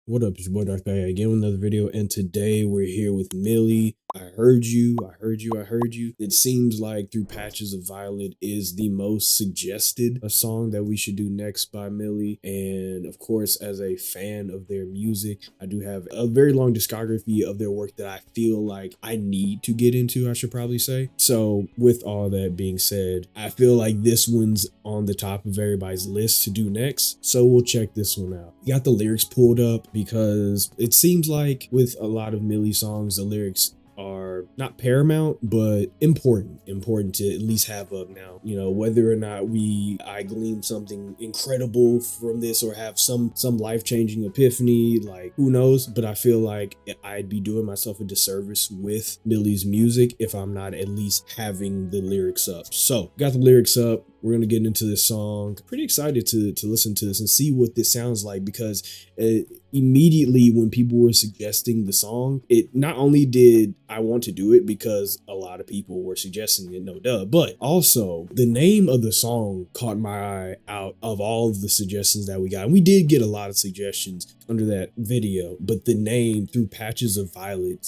What up, it's your boy Darth back again with another video, and today we're here with Mili. I heard you. It seems like Through Patches of Violet is the most suggested a song that we should do next by Mili. And of course, as a fan of their music, I do have a very long discography of their work that I feel like I need to get into, I should probably say. So with all that being said, I feel like this one's on the top of everybody's list to do next. So we'll check this one out. We got the lyrics pulled up because it seems like with a lot of Mili songs, the lyrics are not paramount, but important to at least have up now. You know, whether or not I glean something incredible from this or have some life-changing epiphany, like who knows, but I feel like I'd be doing myself a disservice with Mili's music if I'm not at least having the lyrics up. So got the lyrics up. We're going to get into this song. Pretty excited to listen to this and see what this sounds like, because immediately when people were suggesting the song, it not only did I want to do it because a lot of people were suggesting it, no duh, but also the name of the song caught my eye out of all of the suggestions that we got. And we did get a lot of suggestions under that video, but the name Through Patches of Violet,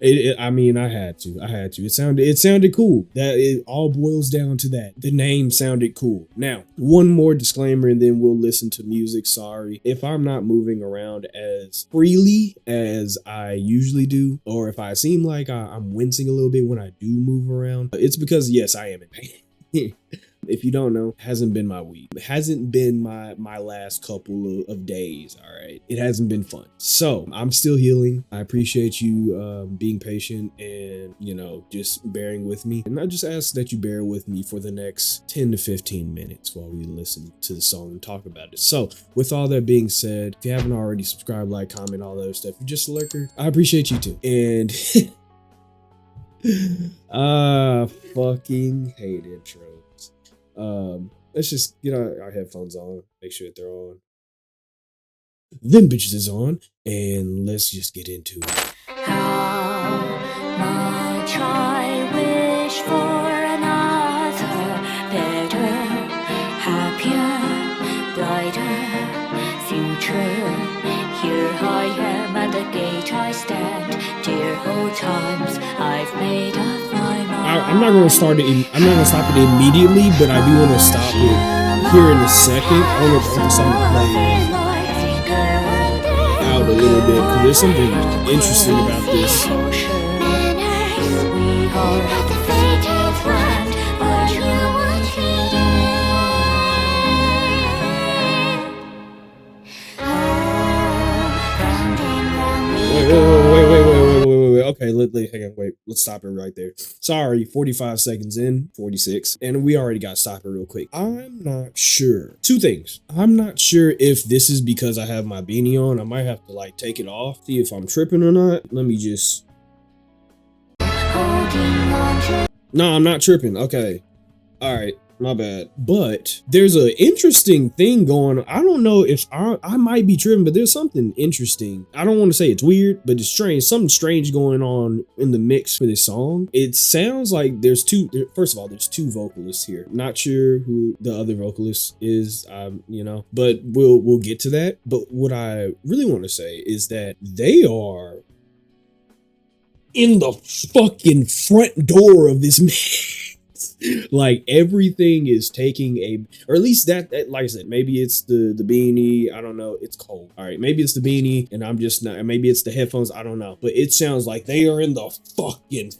I mean, I had to. It sounded cool. That it all boils down to that. The name sounded cool. Now, one more disclaimer and then we'll listen to music. Sorry if I'm not moving around as freely as I usually do, or if I seem like I'm wincing a little bit when I do move around. It's because, yes, I am in pain. If you don't know, hasn't been my week. It hasn't been my last couple of days, all right? It hasn't been fun. So I'm still healing. I appreciate you being patient and, you know, just bearing with me. And I just ask that you bear with me for the next 10 to 15 minutes while we listen to the song and talk about it. So with all that being said, if you haven't already subscribed, like, comment, all that other stuff, you're just a lurker, I appreciate you too. And I fucking hate intros. Let's just get our headphones on, make sure that they're on. Them bitches is on, and let's just get into it. How much I wish for another, better, happier, brighter future. Here I am at the gate I stand. Dear old times, I've made up my mind. I'm not gonna stop it immediately, but I do want to stop it here in a second. I want the song to play out a little bit because there's something interesting about this. Wait. Okay, hang on, wait. Let's stop it right there. Sorry, 45 seconds in, 46, and we already got to stop it real quick. I'm not sure. Two things. I'm not sure if this is because I have my beanie on. I might have to like take it off, see if I'm tripping or not. Let me just. No, I'm not tripping. Okay. All right. My bad. But there's an interesting thing going on. I don't know if I might be tripping, but there's something interesting. I don't want to say it's weird, but it's strange. Something strange going on in the mix for this song. It sounds like there's first of all, there's two vocalists here. Not sure who the other vocalist is, you know, but we'll get to that. But what I really want to say is that they are in the fucking front door of this mix. Like everything is taking or at least that like I said, maybe it's the beanie, I don't know, it's cold. All right, maybe it's the beanie and I'm just not, maybe it's the headphones, I don't know, but it sounds like they are in the fucking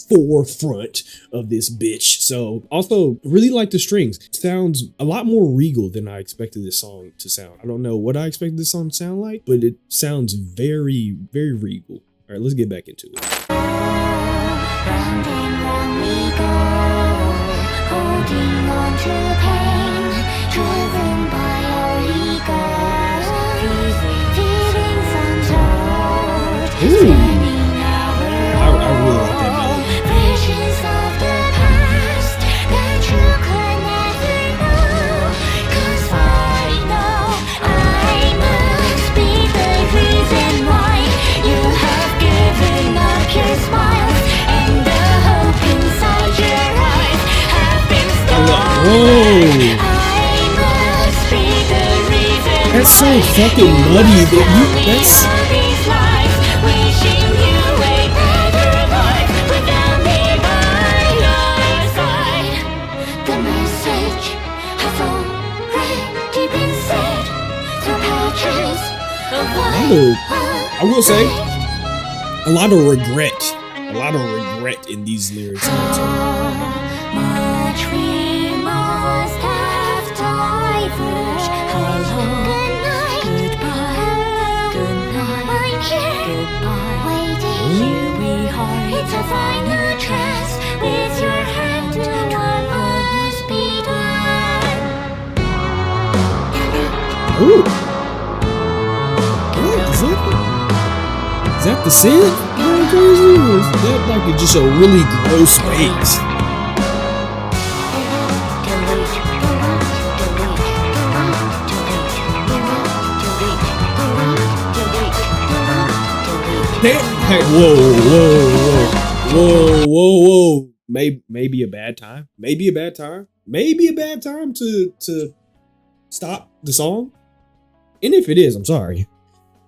forefront of this bitch. So also really like the strings. It sounds a lot more regal than I expected this song to sound. I don't know what I expected this song to sound like, but it sounds very, very regal. All right, let's get back into it. Holding on to pain, driven by our egos, feelings untold, spinning our own visions of the past that you could never know. 'Cause I know I must be the reason why you have given up your smiles and the hope inside your eyes have been stolen. Whoa! I must be the reason. That so fucking muddy that that's. I will say, a lot of regret in these lyrics. Much we must have diverged. Hello, goodbye, good night. I'm here, goodbye, waiting. Here we are. It's a final chance. With your hand, what must be done? Ooh. Is that the synth? Crazy? Or is that like just a really gross bass? Hey, whoa. Maybe a bad time. Maybe a bad time to stop the song. And if it is, I'm sorry.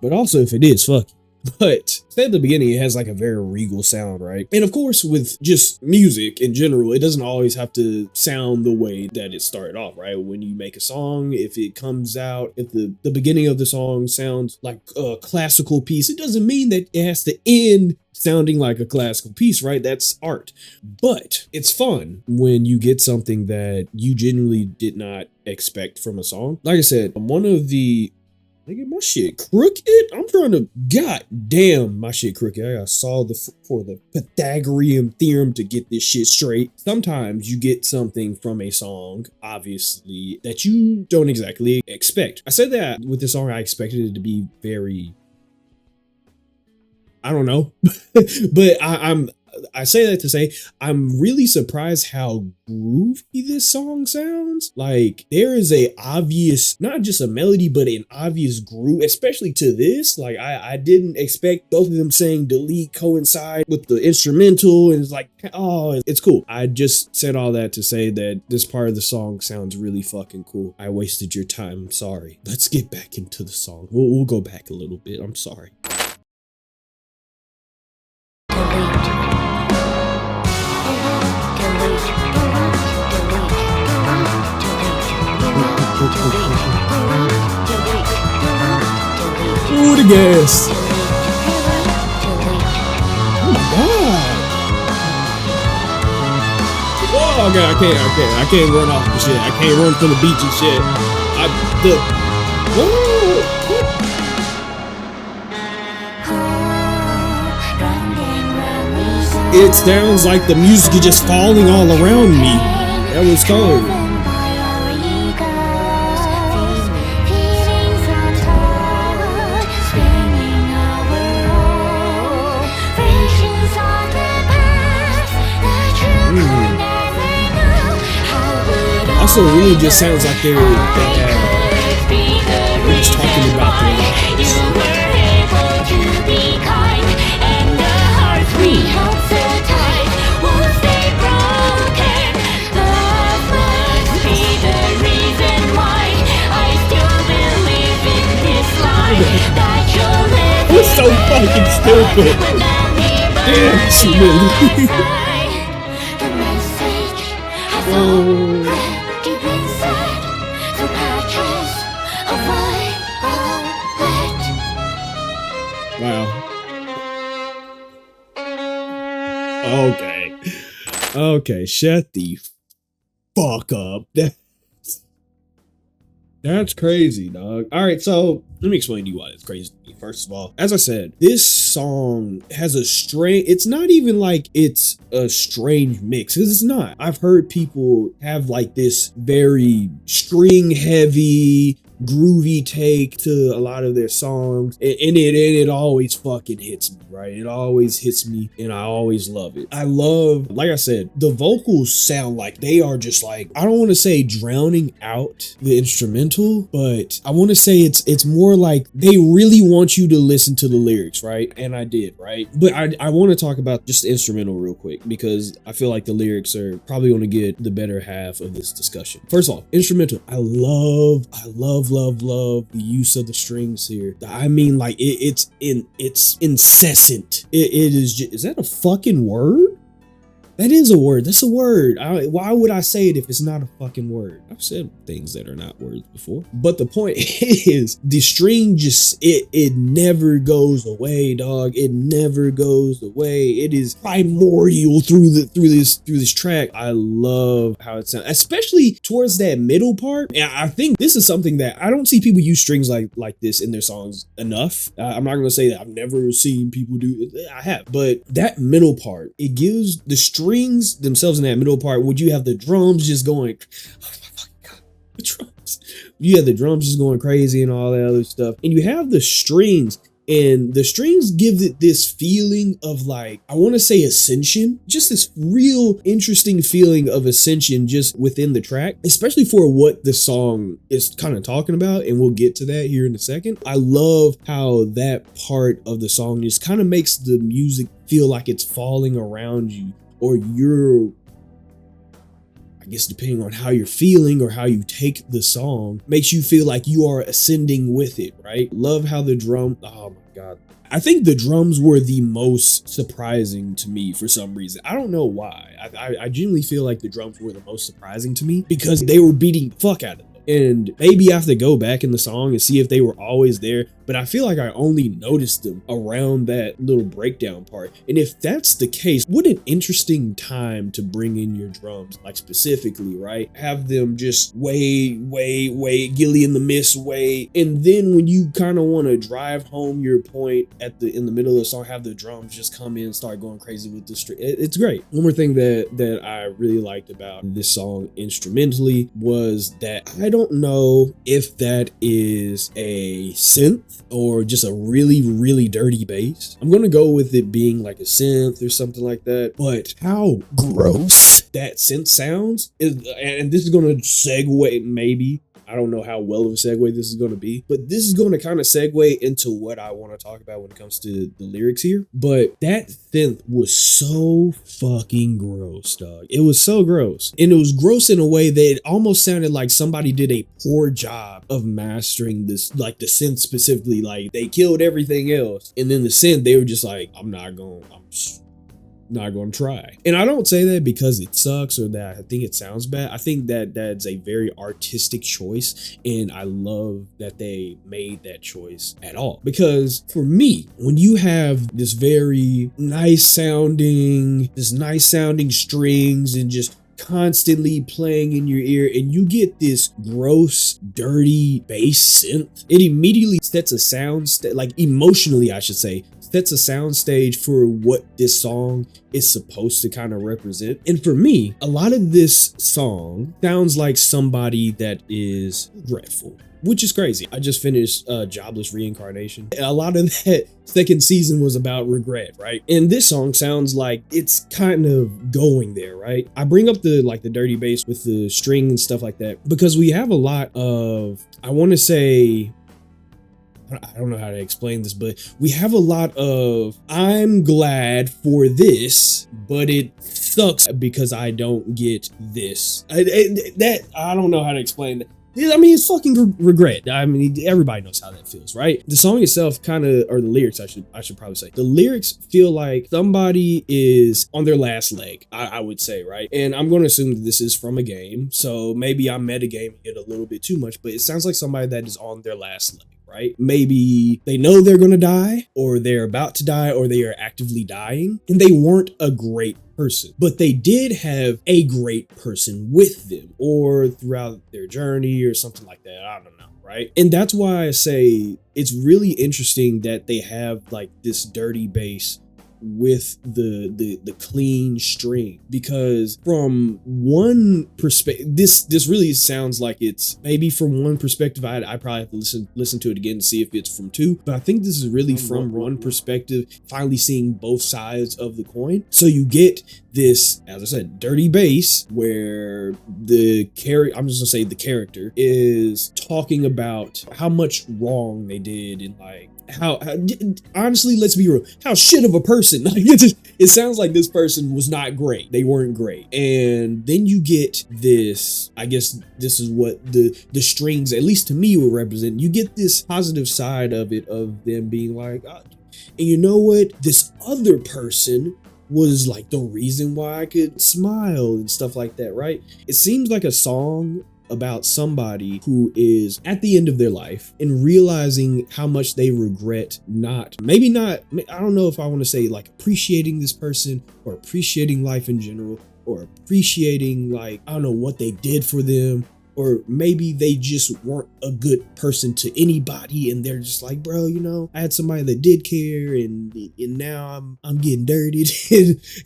But also if it is, fuck you. But say at the beginning, it has like a very regal sound, right? And of course, with just music in general, it doesn't always have to sound the way that it started off, right? When you make a song, if it comes out, if the beginning of the song sounds like a classical piece, it doesn't mean that it has to end sounding like a classical piece, right? That's art. But it's fun when you get something that you genuinely did not expect from a song. Like I said, one of the Nigga, my shit crooked. I'm trying to, god damn, my shit crooked. I gotta solve for the Pythagorean theorem to get this shit straight. Sometimes you get something from a song, obviously, that you don't exactly expect. I said that with this song, I expected it to be very, I don't know, but I say that to say I'm really surprised how groovy this song sounds. Like there is a obvious, not just a melody, but an obvious groove, especially to this. Like I didn't expect both of them saying delete coincide with the instrumental, and it's like, oh, it's cool. I just said all that to say that this part of the song sounds really fucking cool. I wasted your time. I'm sorry. Let's get back into the song. We'll go back a little bit. I'm sorry. Ooh, the gas. Oh my god. Oh god, I can't run off the shit. I can't run from the beach and shit. It sounds like the music is just falling all around me. That was cold. Also, it really just sounds like they're just talking about their lives. It's so fucking stupid. Damn, she really. Wow. Okay, shut the fuck up. That's crazy, dog. All right, so let me explain to you why it's crazy to me. First of all, as I said, this song has a strange, it's not even like it's a strange mix, because it's not. I've heard people have like this very string heavy, groovy take to a lot of their songs, and it always fucking hits me, right? It always hits me, and I always love it. I love, like I said, the vocals sound like they are just like, I don't want to say drowning out the instrumental, but I want to say it's more like they really want you to listen to the lyrics, right? And I did, right? But I want to talk about just the instrumental real quick, because I feel like the lyrics are probably going to get the better half of this discussion. First off, instrumental. I love love the use of the strings here. I mean, like it's incessant. It is just, is that a fucking word? That is a word. That's a word. Why would I say it if it's not a fucking word? I've said things that are not words before. But the point is, the string just, it never goes away, dog. It never goes away. It is primordial through this track. I love how it sounds, especially towards that middle part. And I think this is something that I don't see people use strings like this in their songs enough. I'm not gonna say that I've never seen people do it. I have, but that middle part, it gives the strings themselves in that middle part, would you have the drums just going, oh my fucking god, the drums. You have the drums just going crazy and all that other stuff. And you have the strings, and the strings give it this feeling of, like, I want to say ascension, just this real interesting feeling of ascension just within the track, especially for what the song is kind of talking about. And we'll get to that here in a second. I love how that part of the song just kind of makes the music feel like it's falling around you, or you're, I guess depending on how you're feeling or how you take the song, makes you feel like you are ascending with it, right? Love how the drum, oh my god. I think the drums were the most surprising to me for some reason. I don't know why. I genuinely feel like the drums were the most surprising to me because they were beating the fuck out of them. And maybe I have to go back in the song and see if they were always there, but I feel like I only noticed them around that little breakdown part. And if that's the case, what an interesting time to bring in your drums, like specifically, right? Have them just way, Gilly in the Mist way. And then when you kind of want to drive home your point in the middle of the song, have the drums just come in and start going crazy with the string. It's great. One more thing that I really liked about this song instrumentally was that I don't know if that is a synth or just a really dirty bass. I'm gonna go with it being like a synth or something like that, but how gross that synth sounds is, and this is gonna segue, maybe, I don't know how well of a segue this is going to be, but this is going to kind of segue into what I want to talk about when it comes to the lyrics here. But that synth was so fucking gross, dog. It was so gross. And it was gross in a way that it almost sounded like somebody did a poor job of mastering this, like the synth specifically. Like they killed everything else. And then the synth, they were just like, I'm not going to try. And I don't say that because it sucks or that I think it sounds bad. I think that that's a very artistic choice, and I love that they made that choice at all. Because for me, when you have this very nice sounding strings and just constantly playing in your ear, and you get this gross, dirty bass synth, it immediately sets a sound like emotionally, I should say, sets a sound stage for what this song is supposed to kind of represent. And for me, a lot of this song sounds like somebody that is regretful, which is crazy. I just finished Jobless Reincarnation. A lot of that second season was about regret, right? And this song sounds like it's kind of going there, right? I bring up the dirty bass with the string and stuff like that because we have a lot of, I want to say, I don't know how to explain this, but we have a lot of, I'm glad for this, but it sucks because I don't get this. I don't know how to explain that. I mean, it's fucking regret. I mean, everybody knows how that feels, right? The song itself kind of, or the lyrics, I should probably say. The lyrics feel like somebody is on their last leg, I would say, right? And I'm going to assume that this is from a game, so maybe I'm metagaming it a little bit too much, but it sounds like somebody that is on their last leg, right? Maybe they know they're going to die, or they're about to die, or they are actively dying, and they weren't a great person, but they did have a great person with them or throughout their journey or something like that. I don't know, right? And that's why I say it's really interesting that they have like this dirty bass with the clean string, because from one perspective, this really sounds like it's maybe from one perspective. I probably have to listen to it again to see if it's from two, but I think this is really from one perspective, finally seeing both sides of the coin. So you get this, as I said, dirty bass where the character is talking about how much wrong they did and like how honestly, let's be real, how shit of a person. Like, it sounds like this person was not great. They weren't great. And then you get this, I guess this is what the strings, at least to me, would represent. You get this positive side of it, of them being like, oh, and you know what? This other person was like the reason why I could smile and stuff like that, right? It seems like a song about somebody who is at the end of their life and realizing how much they regret not, I don't know if I want to say like appreciating this person or appreciating life in general or appreciating, like, I don't know, what they did for them. Or maybe they just weren't a good person to anybody, and they're just like, bro, you know, I had somebody that did care, and now I'm getting dirtied,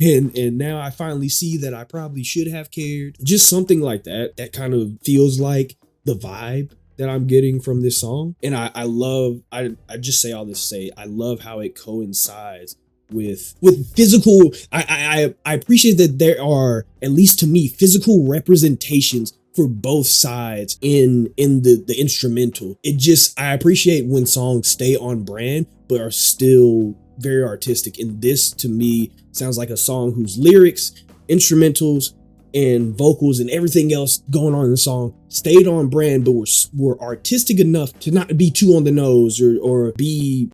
and now I finally see that I probably should have cared. Just something like that. That kind of feels like the vibe that I'm getting from this song. And I just say all this to say, I love how it coincides with physical. I appreciate that there are, at least to me, physical representations for both sides in the instrumental. I appreciate when songs stay on brand but are still very artistic. And this, to me, sounds like a song whose lyrics, instrumentals, and vocals and everything else going on in the song stayed on brand, but were artistic enough to not be too on the nose or be,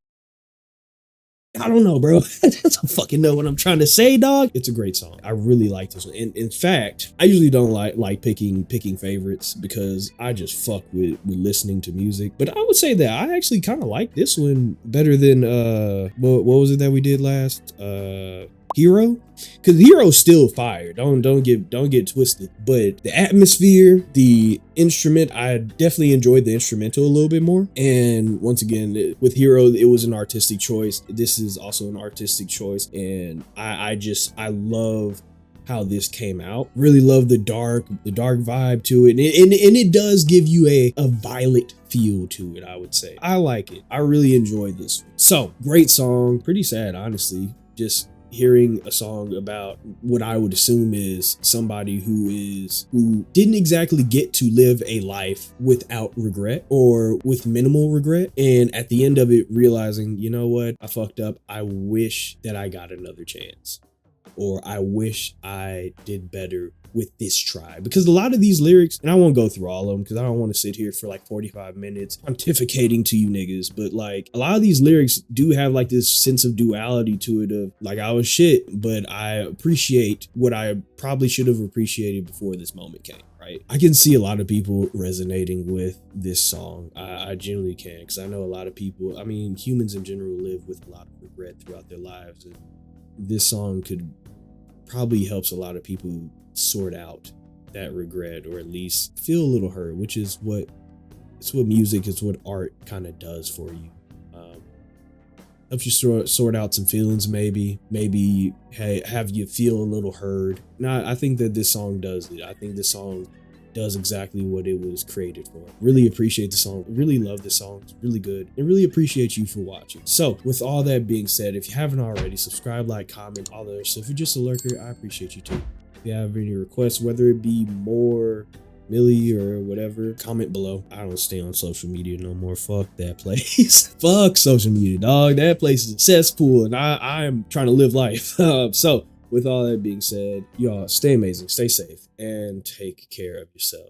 I don't know, bro. I don't fucking know what I'm trying to say, dog. It's a great song. I really like this one. And in fact, I usually don't like picking favorites because I just fuck with listening to music. But I would say that I actually kind of like this one better than what was it that we did last? Hero, because Hero's still fire. Don't get twisted. But the atmosphere, the instrument, I definitely enjoyed the instrumental a little bit more. And once again, with Hero, it was an artistic choice. This is also an artistic choice, and I love how this came out. Really love the dark vibe to it, and it does give you a violet feel to it. I would say I like it. I really enjoyed this one. So great song. Pretty sad, honestly. Just hearing a song about what I would assume is somebody who didn't exactly get to live a life without regret or with minimal regret, and at the end of it realizing, you know what, I fucked up. I wish that I got another chance, or I wish I did better with this try. Because a lot of these lyrics, and I won't go through all of them because I don't want to sit here for like 45 minutes pontificating to you niggas, but like a lot of these lyrics do have like this sense of duality to it of like, I was shit, but I appreciate what I probably should have appreciated before this moment came. Right? I can see a lot of people resonating with this song. I genuinely can, because I know a lot of people, I mean, humans in general live with a lot of regret throughout their lives, and this song could probably helps a lot of people sort out that regret, or at least feel a little hurt, which is what music, is what art kind of does for you. Helps you sort out some feelings, maybe have you feel a little heard. Now, I think that this song does it. I think this song does exactly what it was created for. Really appreciate the song. Really love this song. It's really good, and really appreciate you for watching. So with all that being said, if you haven't already, subscribe, like, comment, all that other stuff. If you're just a lurker, I appreciate you too. If you have any requests, whether it be more Mili or whatever, comment below. I don't stay on social media no more. Fuck that place. Fuck social media, dog. That place is a cesspool, and I'm trying to live life. So with all that being said, y'all stay amazing, stay safe, and take care of yourself.